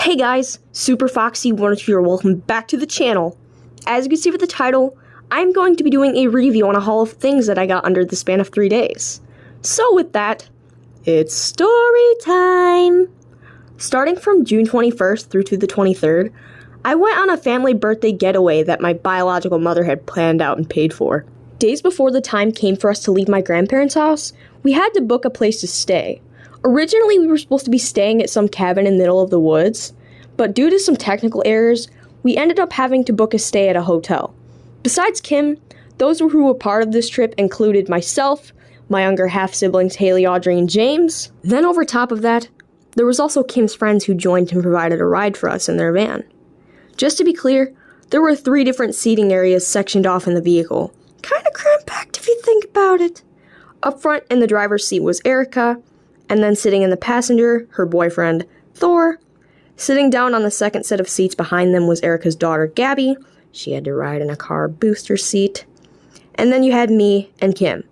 Hey guys, Super Foxy 102 here, welcome back to the channel. As you can see with the title, I'm going to be doing a review on a haul of things that I got under the span of 3 days. So with that, it's story time! Starting from June 21st through to the 23rd, I went on a family birthday getaway that my biological mother had planned out and paid for. Days before the time came for us to leave my grandparents' house, we had to book a place to stay. Originally, we were supposed to be staying at some cabin in the middle of the woods, but due to some technical errors, we ended up having to book a stay at a hotel. Besides Kim, those who were part of this trip included myself, my younger half-siblings Haley, Audrey, and James. Then over top of that, there was also Kim's friends who joined and provided a ride for us in their van. Just to be clear, there were 3 different seating areas sectioned off in the vehicle. Kinda cramped if you think about it. Up front in the driver's seat was Erica, and then sitting in the passenger, her boyfriend, Thor. Sitting down on the second set of seats behind them was Erica's daughter, Gabby. She had to ride in a car booster seat. And then you had me and Kim.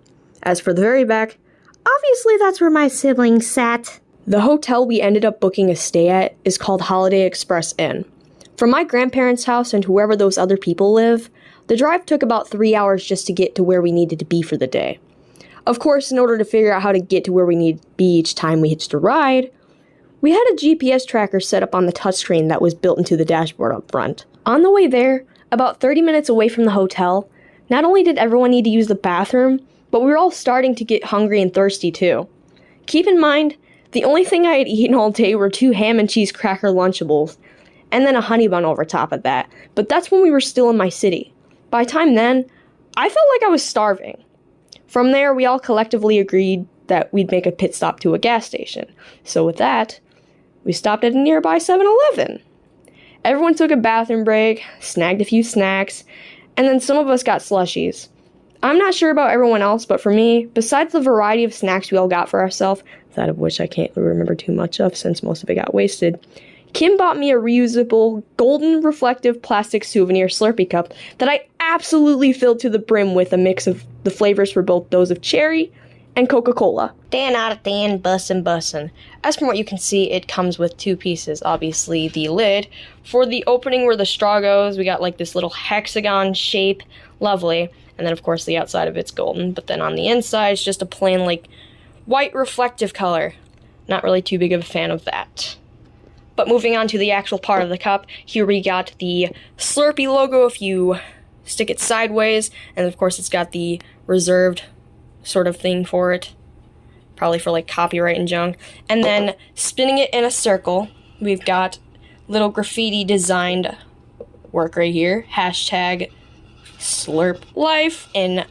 As for the very back, obviously that's where my siblings sat. The hotel we ended up booking a stay at is called Holiday Express Inn. From my grandparents' house and whoever those other people live, the drive took about 3 hours just to get to where we needed to be for the day. Of course, in order to figure out how to get to where we needed to be each time we hitched a ride, we had a GPS tracker set up on the touchscreen that was built into the dashboard up front. On the way there, about 30 minutes away from the hotel, not only did everyone need to use the bathroom, but we were all starting to get hungry and thirsty too. Keep in mind, the only thing I had eaten all day were 2 ham and cheese cracker Lunchables, and then a honey bun over top of that, but that's when we were still in my city. By the time then, I felt like I was starving. From there, we all collectively agreed that we'd make a pit stop to a gas station. So with that, we stopped at a nearby 7-Eleven. Everyone took a bathroom break, snagged a few snacks, and then some of us got slushies. I'm not sure about everyone else, but for me, besides the variety of snacks we all got for ourselves, that of which I can't remember too much of since most of it got wasted, Kim bought me a reusable, golden reflective plastic souvenir Slurpee cup that I absolutely filled to the brim with a mix of the flavors for both those of cherry and Coca-Cola. 10 out of 10, bussin'. As from what you can see, it comes with 2 pieces. Obviously, the lid. For the opening where the straw goes, we got like this little hexagon shape. Lovely. And then, of course, the outside of it's golden. But then on the inside, it's just a plain, like, white reflective color. Not really too big of a fan of that. But moving on to the actual part of the cup, here we got the Slurpee logo if you stick it sideways, and of course it's got the reserved sort of thing for it, probably for like copyright and junk. And then spinning it in a circle, we've got little graffiti designed work right here, hashtag Slurp Life in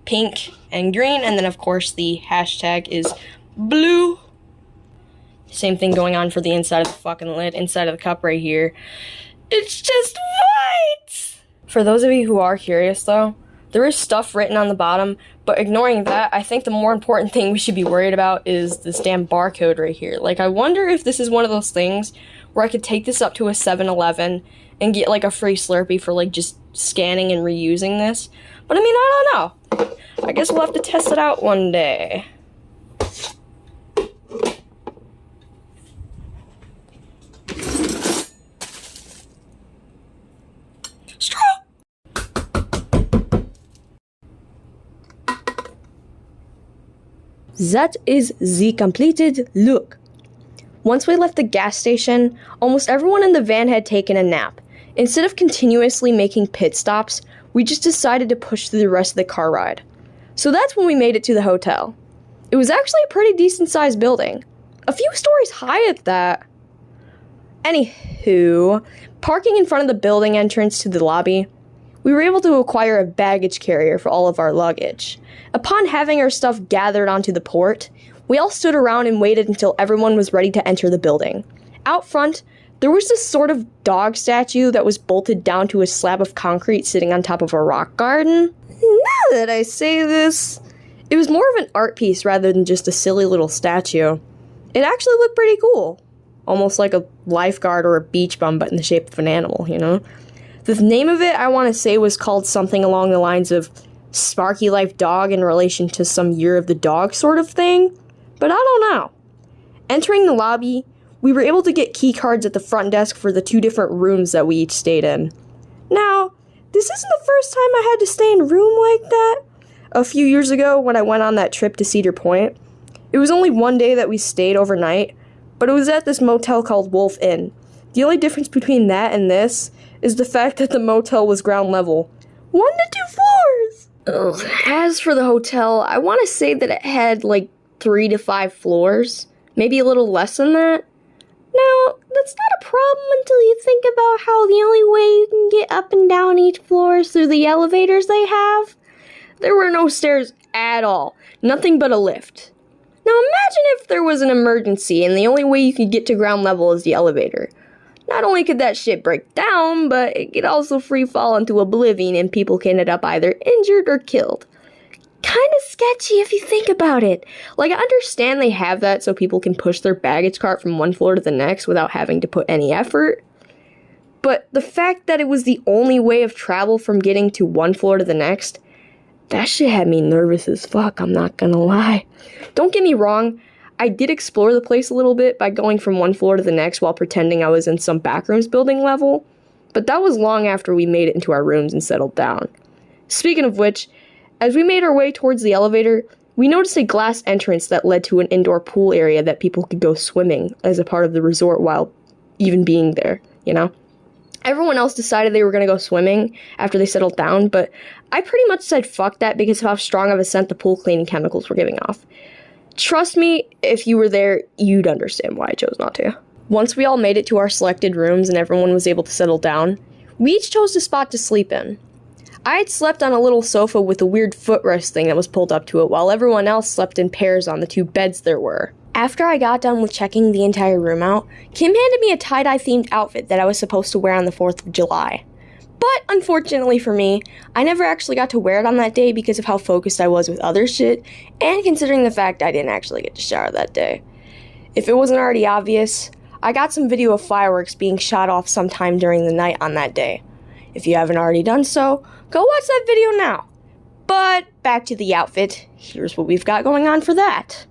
pink and green, and then of course the hashtag is blue. Same thing going on for the inside of the fucking lid, inside of the cup right here. It's just white! For those of you who are curious though, there is stuff written on the bottom, but ignoring that, I think the more important thing we should be worried about is this damn barcode right here. Like, I wonder if this is one of those things where I could take this up to a 7-Eleven and get like a free Slurpee for like just scanning and reusing this. But I mean, I don't know. I guess we'll have to test it out one day. That is the completed look. Once we left the gas station, almost everyone in the van had taken a nap. Instead of continuously making pit stops, we just decided to push through the rest of the car ride. So that's when we made it to the hotel. It was actually a pretty decent sized building. A few stories high at that. Anywho, parking in front of the building entrance to the lobby, we were able to acquire a baggage carrier for all of our luggage. Upon having our stuff gathered onto the port, we all stood around and waited until everyone was ready to enter the building. Out front, there was this sort of dog statue that was bolted down to a slab of concrete sitting on top of a rock garden. Now that I say this, it was more of an art piece rather than just a silly little statue. It actually looked pretty cool. Almost like a lifeguard or a beach bum, but in the shape of an animal, you know? The name of it, I want to say, was called something along the lines of Sparky Life Dog in relation to some Year of the Dog sort of thing, but I don't know. Entering the lobby, we were able to get key cards at the front desk for the 2 different rooms that we each stayed in. Now, this isn't the first time I had to stay in a room like that. A few years ago, when I went on that trip to Cedar Point, it was only one day that we stayed overnight, but it was at this motel called Wolf Inn. The only difference between that and this is the fact that the motel was ground level. 1 to 2 floors! Ugh. As for the hotel, I want to say that it had like 3 to 5 floors, maybe a little less than that. Now, that's not a problem until you think about how the only way you can get up and down each floor is through the elevators they have. There were no stairs at all, nothing but a lift. Now imagine if there was an emergency and the only way you could get to ground level is the elevator. Not only could that shit break down, but it could also free fall into oblivion and people can end up either injured or killed. Kinda sketchy if you think about it. Like, I understand they have that so people can push their baggage cart from one floor to the next without having to put any effort. But the fact that it was the only way of travel from getting to one floor to the next, that shit had me nervous as fuck, I'm not gonna lie. Don't get me wrong, I did explore the place a little bit by going from one floor to the next while pretending I was in some backrooms building level, but that was long after we made it into our rooms and settled down. Speaking of which, as we made our way towards the elevator, we noticed a glass entrance that led to an indoor pool area that people could go swimming as a part of the resort while even being there, you know? Everyone else decided they were going to go swimming after they settled down, but I pretty much said fuck that because of how strong of a scent the pool cleaning chemicals were giving off. Trust me, if you were there, you'd understand why I chose not to. Once we all made it to our selected rooms and everyone was able to settle down, we each chose a spot to sleep in. I had slept on a little sofa with a weird footrest thing that was pulled up to it, while everyone else slept in pairs on the 2 beds there were. After I got done with checking the entire room out, Kim handed me a tie-dye themed outfit that I was supposed to wear on the 4th of July. But unfortunately for me, I never actually got to wear it on that day because of how focused I was with other shit, and considering the fact I didn't actually get to shower that day. If it wasn't already obvious, I got some video of fireworks being shot off sometime during the night on that day. If you haven't already done so, go watch that video now. But back to the outfit, here's what we've got going on for that.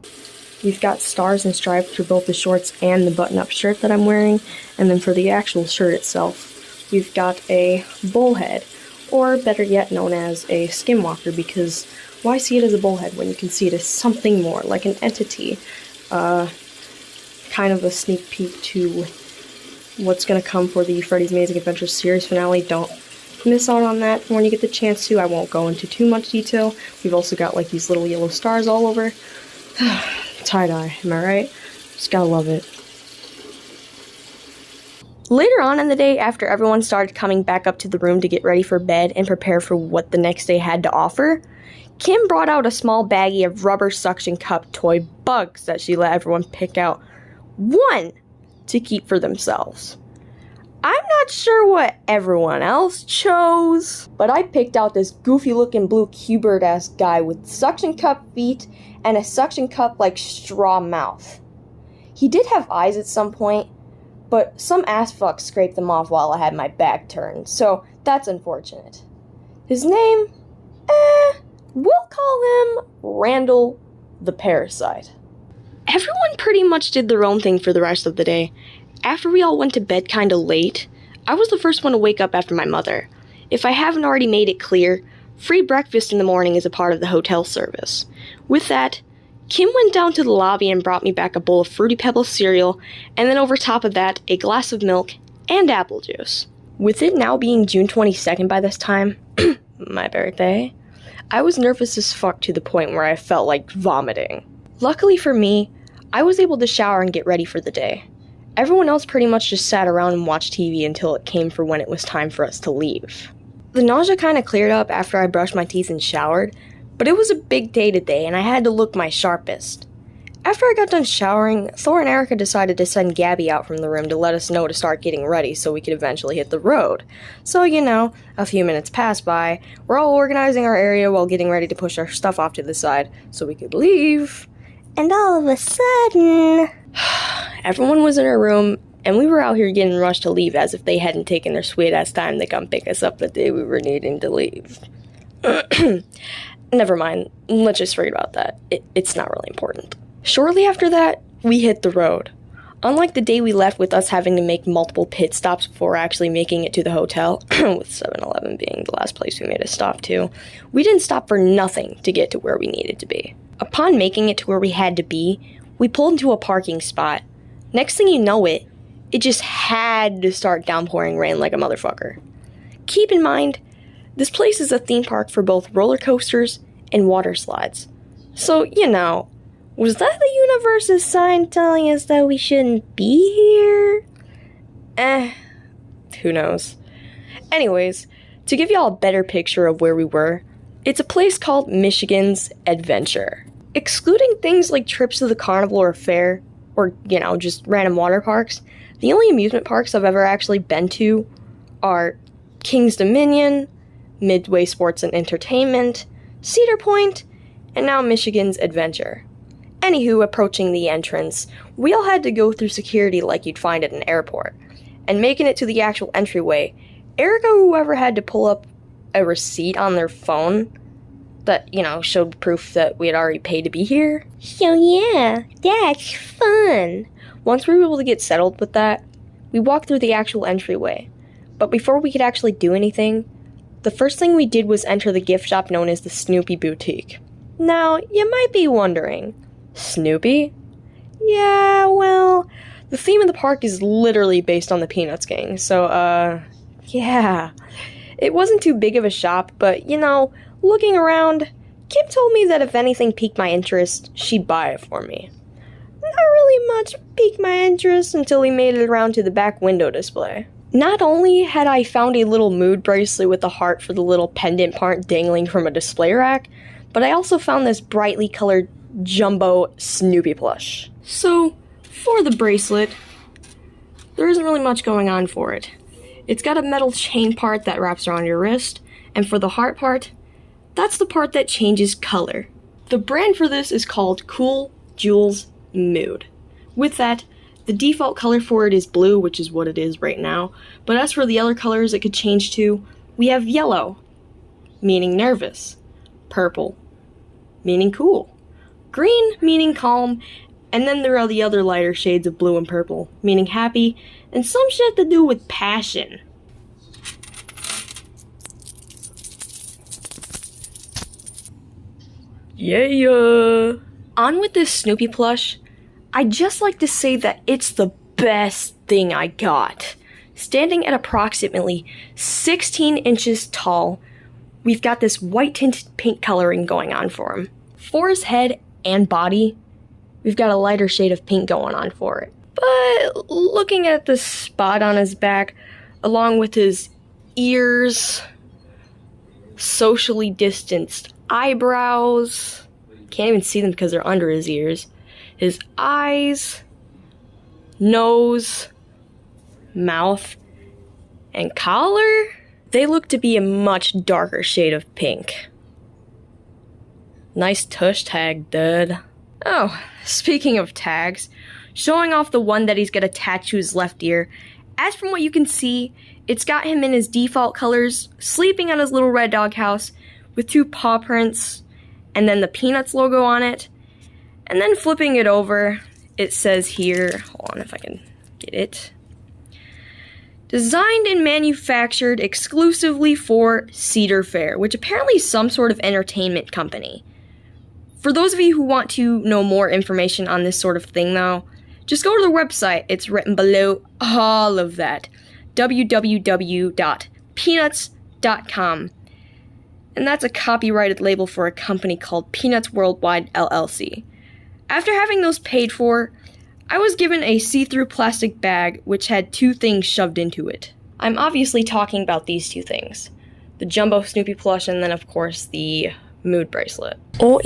We've got stars and stripes for both the shorts and the button-up shirt that I'm wearing, and then for the actual shirt itself, we've got a bullhead, or better yet known as a skinwalker, because why see it as a bullhead when you can see it as something more, like an entity? Kind of a sneak peek to what's going to come for the Freddy's Amazing Adventure series finale. Don't miss out on that when you get the chance to. I won't go into too much detail. We've also got like these little yellow stars all over. Tie-dye, am I right? Just gotta love it. Later on in the day, after everyone started coming back up to the room to get ready for bed and prepare for what the next day had to offer, Kim brought out a small baggie of rubber suction cup toy bugs that she let everyone pick out one to keep for themselves. I'm not sure what everyone else chose, but I picked out this goofy looking blue Q-Bird-ass guy with suction cup feet and a suction cup like straw mouth. He did have eyes at some point, but some ass fuck scraped them off while I had my back turned, so that's unfortunate. His name? We'll call him Randall the Parasite. Everyone pretty much did their own thing for the rest of the day. After we all went to bed kinda late, I was the first one to wake up after my mother. If I haven't already made it clear, free breakfast in the morning is a part of the hotel service. With that, Kim went down to the lobby and brought me back a bowl of Fruity Pebbles cereal, and then over top of that, a glass of milk and apple juice. With it now being June 22nd by this time, my birthday, I was nervous as fuck to the point where I felt like vomiting. Luckily for me, I was able to shower and get ready for the day. Everyone else pretty much just sat around and watched TV until it came for when it was time for us to leave. The nausea kinda cleared up after I brushed my teeth and showered, but it was a big day today and I had to look my sharpest. After I got done showering, Thor and Erica decided to send Gabby out from the room to let us know to start getting ready so we could eventually hit the road. So, a few minutes passed by, we're all organizing our area while getting ready to push our stuff off to the side so we could leave. And all of a sudden, everyone was in our room, and we were out here getting rushed to leave as if they hadn't taken their sweet-ass time to come pick us up the day we were needing to leave. Never mind, let's just forget about that. It's not really important. Shortly after that, we hit the road. Unlike the day we left with us having to make multiple pit stops before actually making it to the hotel, with 7-Eleven being the last place we made a stop to, we didn't stop for nothing to get to where we needed to be. Upon making it to where we had to be, we pulled into a parking spot. Next thing you know it just had to start downpouring rain like a motherfucker. Keep in mind, this place is a theme park for both roller coasters and water slides. So, was that the universe's sign telling us that we shouldn't be here? Who knows. Anyways, to give y'all a better picture of where we were, it's a place called Michigan's Adventure. Excluding things like trips to the carnival or fair, or, just random water parks, the only amusement parks I've ever actually been to are King's Dominion, Midway Sports and Entertainment, Cedar Point, and now Michigan's Adventure. Anywho, approaching the entrance, we all had to go through security like you'd find at an airport. And making it to the actual entryway, Erica or whoever had to pull up a receipt on their phone that, showed proof that we had already paid to be here. So yeah, that's fun. Once we were able to get settled with that, we walked through the actual entryway. But before we could actually do anything, the first thing we did was enter the gift shop known as the Snoopy Boutique. Now, you might be wondering, Snoopy? Yeah, well, the theme of the park is literally based on the Peanuts gang, so, yeah. It wasn't too big of a shop, but, looking around, Kim told me that if anything piqued my interest, she'd buy it for me. Not really much piqued my interest until we made it around to the back window display. Not only had I found a little mood bracelet with a heart for the little pendant part dangling from a display rack, but I also found this brightly colored jumbo Snoopy plush. So, for the bracelet, there isn't really much going on for it. It's got a metal chain part that wraps around your wrist, and for the heart part, that's the part that changes color. The brand for this is called Cool Jewels Mood. With that, the default color for it is blue, which is what it is right now, but as for the other colors it could change to, we have yellow, meaning nervous, purple, meaning cool, green, meaning calm, and then there are the other lighter shades of blue and purple, meaning happy, and some shit to do with passion. Yeah! On with this Snoopy plush, I'd just like to say that it's the best thing I got. Standing at approximately 16 inches tall, we've got this white tinted pink coloring going on for him. For his head and body, we've got a lighter shade of pink going on for it. But looking at the spot on his back, along with his ears, socially distanced eyebrows, can't even see them because they're under his ears, his eyes, nose, mouth, and collar, they look to be a much darker shade of pink. Nice tush tag, dude. Oh, speaking of tags, showing off the one that he's got attached to his left ear, as from what you can see, it's got him in his default colors, sleeping on his little red doghouse, with 2 paw prints, and then the Peanuts logo on it, and then flipping it over, it says here, hold on if I can get it, designed and manufactured exclusively for Cedar Fair, which apparently is some sort of entertainment company. For those of you who want to know more information on this sort of thing though, just go to the website, it's written below all of that, www.peanuts.com. And that's a copyrighted label for a company called Peanuts Worldwide LLC. After having those paid for, I was given a see-through plastic bag which had 2 things shoved into it. I'm obviously talking about these 2 things. The jumbo Snoopy plush and then of course the mood bracelet. On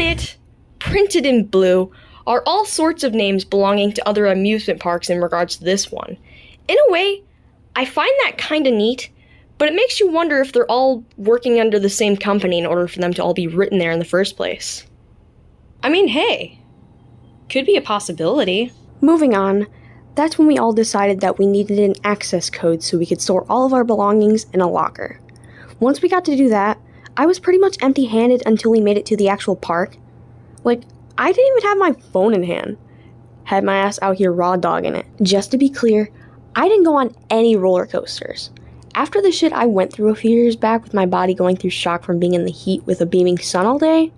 it, printed in blue, are all sorts of names belonging to other amusement parks in regards to this one. In a way, I find that kinda neat, but it makes you wonder if they're all working under the same company in order for them to all be written there in the first place. I mean, hey, could be a possibility. Moving on, that's when we all decided that we needed an access code so we could store all of our belongings in a locker. Once we got to do that, I was pretty much empty-handed until we made it to the actual park. Like, I didn't even have my phone in hand. Had my ass out here raw dogging it. Just to be clear, I didn't go on any roller coasters. After the shit I went through a few years back with my body going through shock from being in the heat with a beaming sun all day,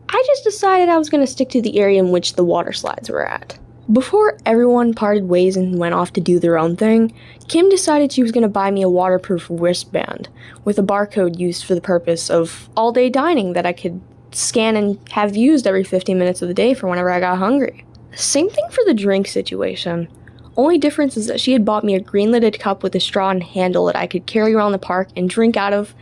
I just decided I was going to stick to the area in which the water slides were at. Before everyone parted ways and went off to do their own thing, Kim decided she was going to buy me a waterproof wristband with a barcode used for the purpose of all-day dining that I could scan and have used every 15 minutes of the day for whenever I got hungry. Same thing for the drink situation. Only difference is that she had bought me a green-lidded cup with a straw and handle that I could carry around the park and drink out of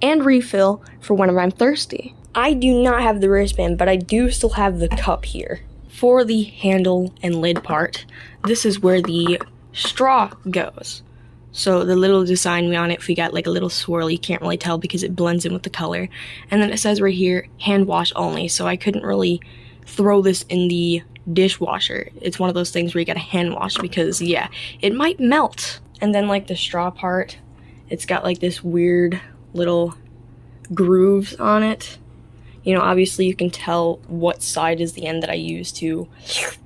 and refill for whenever I'm thirsty. I do not have the wristband, but I do still have the cup here. For the handle and lid part, this is where the straw goes. So the little design on it, we got like a little swirl, you can't really tell because it blends in with the color. And then it says right here, hand wash only, so I couldn't really throw this in the dishwasher. It's one of those things where you gotta hand wash because, yeah, it might melt. And then like the straw part, it's got like this weird little grooves on it. You know, obviously you can tell what side is the end that I use to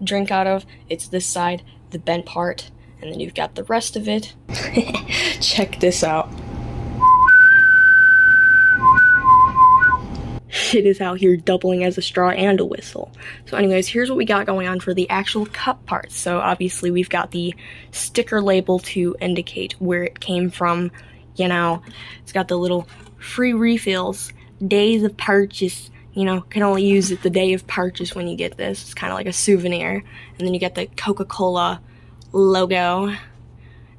drink out of. It's this side, the bent part, and then you've got the rest of it. Check this out. Shit is out here doubling as a straw and a whistle. So anyways, here's what we got going on for the actual cup parts. So obviously we've got the sticker label to indicate where it came from. You know, it's got the little free refills, days of purchase, you know, can only use it the day of purchase when you get this. It's kind of like a souvenir. And then you get the Coca-Cola logo.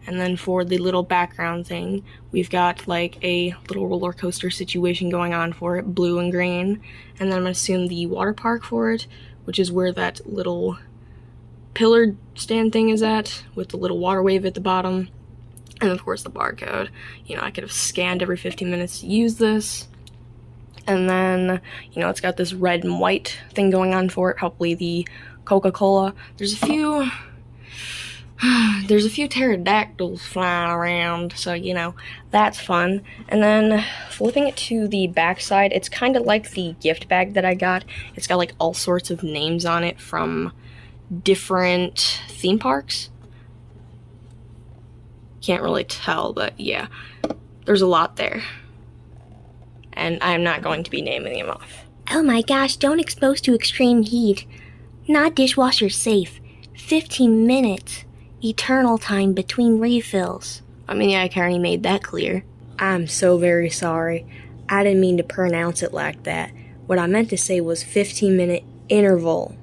And then for the little background thing, we've got like a little roller coaster situation going on for it, blue and green. And then I'm gonna assume the water park for it, which is where that little pillar stand thing is at, with the little water wave at the bottom. And of course the barcode. You know, I could have scanned every 15 minutes to use this. And then, you know, it's got this red and white thing going on for it, hopefully the Coca-Cola. There's a few pterodactyls flying around, so, you know, that's fun. And then flipping it to the back side, it's kind of like the gift bag that I got. It's got like all sorts of names on it from different theme parks. Can't really tell, but yeah, there's a lot there. And I'm not going to be naming them off. Oh my gosh, don't expose to extreme heat. Not dishwasher safe. 15 minutes. Eternal time between refills. I mean, yeah, I already made that clear. I'm so very sorry. I didn't mean to pronounce it like that. What I meant to say was 15-minute interval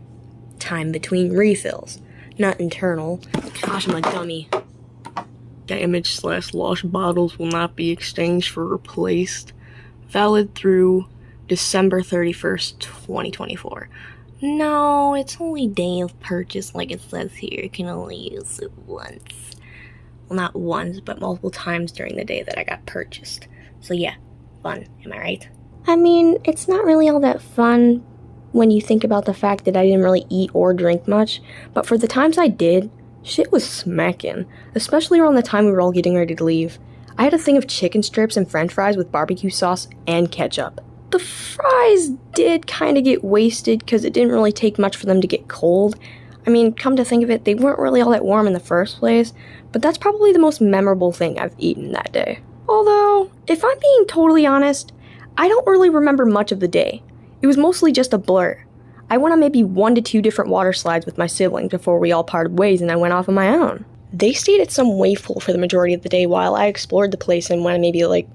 time between refills, not internal. Gosh, I'm a dummy. Damaged/lost bottles will not be exchanged for replaced. Valid through December 31st, 2024. No, it's only day of purchase like it says here. You can only use it once. Well, not once, but multiple times during the day that I got purchased. So yeah, fun, am I right? I mean, it's not really all that fun when you think about the fact that I didn't really eat or drink much, but for the times I did, shit was smacking, especially around the time we were all getting ready to leave. I had a thing of chicken strips and french fries with barbecue sauce and ketchup. The fries did kind of get wasted because it didn't really take much for them to get cold. I mean, come to think of it, they weren't really all that warm in the first place, but that's probably the most memorable thing I've eaten that day. Although, if I'm being totally honest, I don't really remember much of the day. It was mostly just a blur. I went on maybe 1 to 2 different water slides with my siblings before we all parted ways and I went off on my own. They stayed at some wave pool for the majority of the day while I explored the place and went on maybe like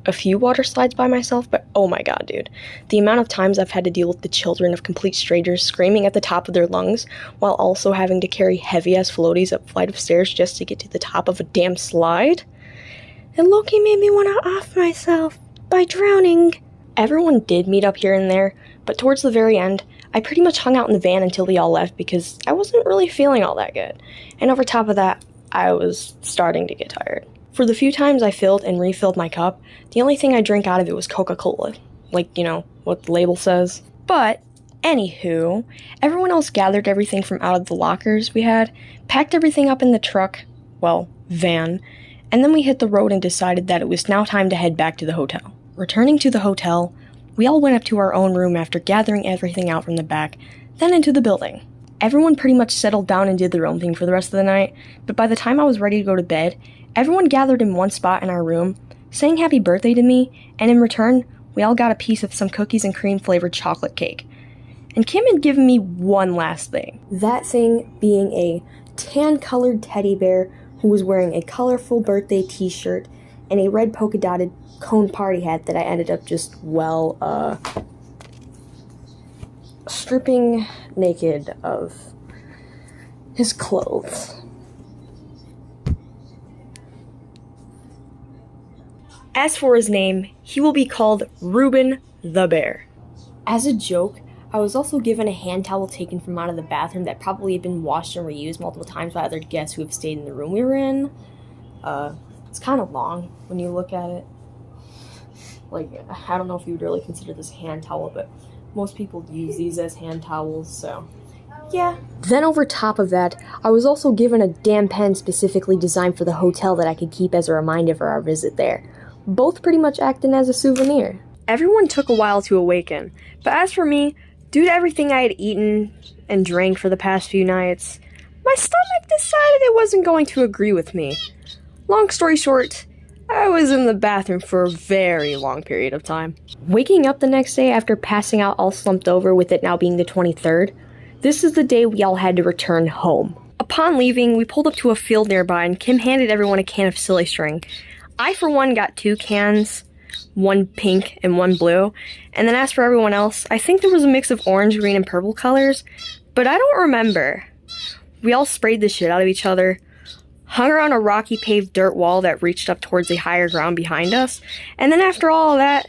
a few water slides by myself, but oh my god, dude. The amount of times I've had to deal with the children of complete strangers screaming at the top of their lungs while also having to carry heavy-ass floaties up a flight of stairs just to get to the top of a damn slide. And Loki made me want to off myself by drowning. Everyone did meet up here and there, but towards the very end, I pretty much hung out in the van until they all left because I wasn't really feeling all that good. And over top of that, I was starting to get tired. For the few times I filled and refilled my cup, the only thing I drank out of it was Coca-Cola. Like, you know, what the label says. But, anywho, everyone else gathered everything from out of the lockers we had, packed everything up in the truck, well, van, and then we hit the road and decided that it was now time to head back to the hotel. Returning to the hotel, We all went up to our own room after gathering everything out from the back, then into the building. Everyone pretty much settled down and did their own thing for the rest of the night, but by the time I was ready to go to bed, everyone gathered in one spot in our room, saying happy birthday to me, and in return, we all got a piece of some cookies and cream flavored chocolate cake. And Kim had given me one last thing. That thing being a tan-colored teddy bear who was wearing a colorful birthday t-shirt and a red polka-dotted cone party hat that I ended up just, stripping naked of his clothes. As for his name, he will be called Reuben the Bear. As a joke, I was also given a hand towel taken from out of the bathroom that probably had been washed and reused multiple times by other guests who have stayed in the room we were in. It's kind of long when you look at it. Like, I don't know if you would really consider this a hand towel, but most people use these as hand towels, so yeah. Then over top of that, I was also given a damn pen specifically designed for the hotel that I could keep as a reminder for our visit there. Both pretty much acting as a souvenir. Everyone took a while to awaken, but as for me, due to everything I had eaten and drank for the past few nights, my stomach decided it wasn't going to agree with me. Long story short, I was in the bathroom for a very long period of time. Waking up the next day after passing out all slumped over with it now being the 23rd, this is the day we all had to return home. Upon leaving, we pulled up to a field nearby and Kim handed everyone a can of silly string. I, for one, got 2 cans, one pink and one blue, and then as for everyone else, I think there was a mix of orange, green, and purple colors, but I don't remember. We all sprayed the shit out of each other, hung around a rocky paved dirt wall that reached up towards the higher ground behind us, and then after all of that,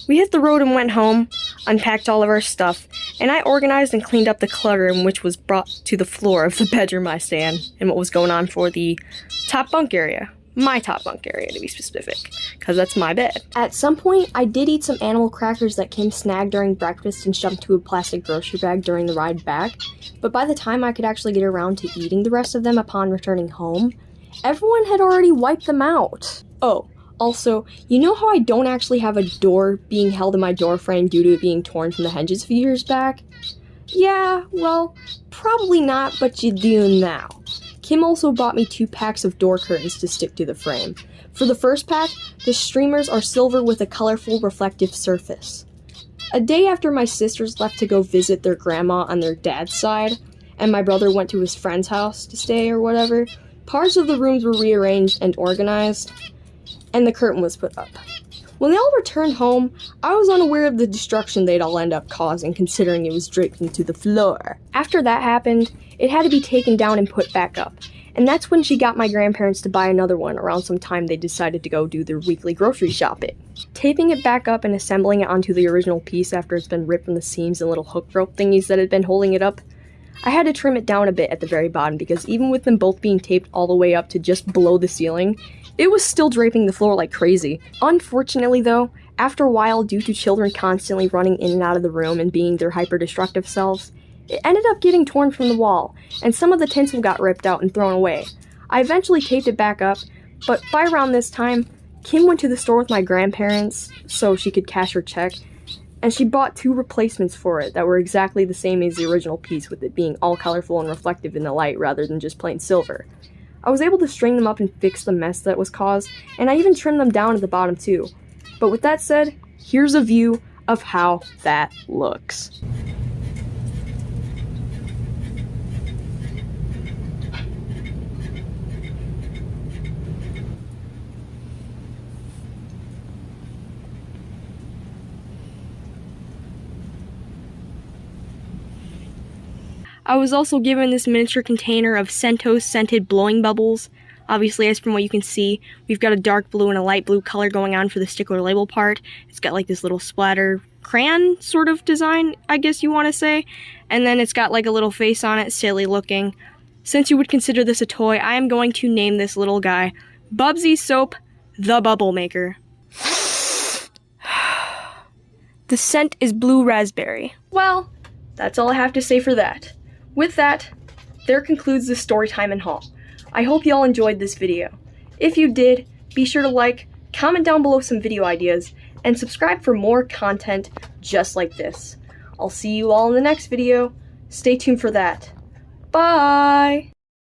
we hit the road and went home, unpacked all of our stuff, and I organized and cleaned up the clutter in which was brought to the floor of the bedroom I stay in, and what was going on for the top bunk area. My top bunk area, to be specific, because that's my bed. At some point, I did eat some animal crackers that Kim snagged during breakfast and shoved into a plastic grocery bag during the ride back, but by the time I could actually get around to eating the rest of them upon returning home, everyone had already wiped them out. Oh, also, you know how I don't actually have a door being held in my door frame due to it being torn from the hinges a few years back? Yeah, well, probably not, but you do now. Kim also bought me 2 packs of door curtains to stick to the frame. For the first pack, the streamers are silver with a colorful reflective surface. A day after my sisters left to go visit their grandma on their dad's side, and my brother went to his friend's house to stay or whatever, parts of the rooms were rearranged and organized, and the curtain was put up. When they all returned home, I was unaware of the destruction they'd all end up causing, considering it was draped into the floor. After that happened, it had to be taken down and put back up, and that's when she got my grandparents to buy another one around some time they decided to go do their weekly grocery shopping. Taping it back up and assembling it onto the original piece after it's been ripped from the seams and little hook rope thingies that had been holding it up, I had to trim it down a bit at the very bottom because even with them both being taped all the way up to just below the ceiling, it was still draping the floor like crazy. Unfortunately though, after a while, due to children constantly running in and out of the room and being their hyper-destructive selves, it ended up getting torn from the wall, and some of the tinsel got ripped out and thrown away. I eventually taped it back up, but by around this time, Kim went to the store with my grandparents so she could cash her check, and she bought 2 replacements for it that were exactly the same as the original piece, with it being all colorful and reflective in the light rather than just plain silver. I was able to string them up and fix the mess that was caused, and I even trimmed them down at the bottom too. But with that said, here's a view of how that looks. I was also given this miniature container of Sentos scented blowing bubbles. Obviously, as from what you can see, we've got a dark blue and a light blue color going on for the sticker label part. It's got like this little splatter crayon sort of design, I guess you want to say. And then it's got like a little face on it, silly looking. Since you would consider this a toy, I am going to name this little guy Bubsy Soap, the Bubble Maker. The scent is blue raspberry. Well, that's all I have to say for that. With that, there concludes the Storytime and haul. I hope you all enjoyed this video. If you did, be sure to like, comment down below some video ideas, and subscribe for more content just like this. I'll see you all in the next video. Stay tuned for that. Bye!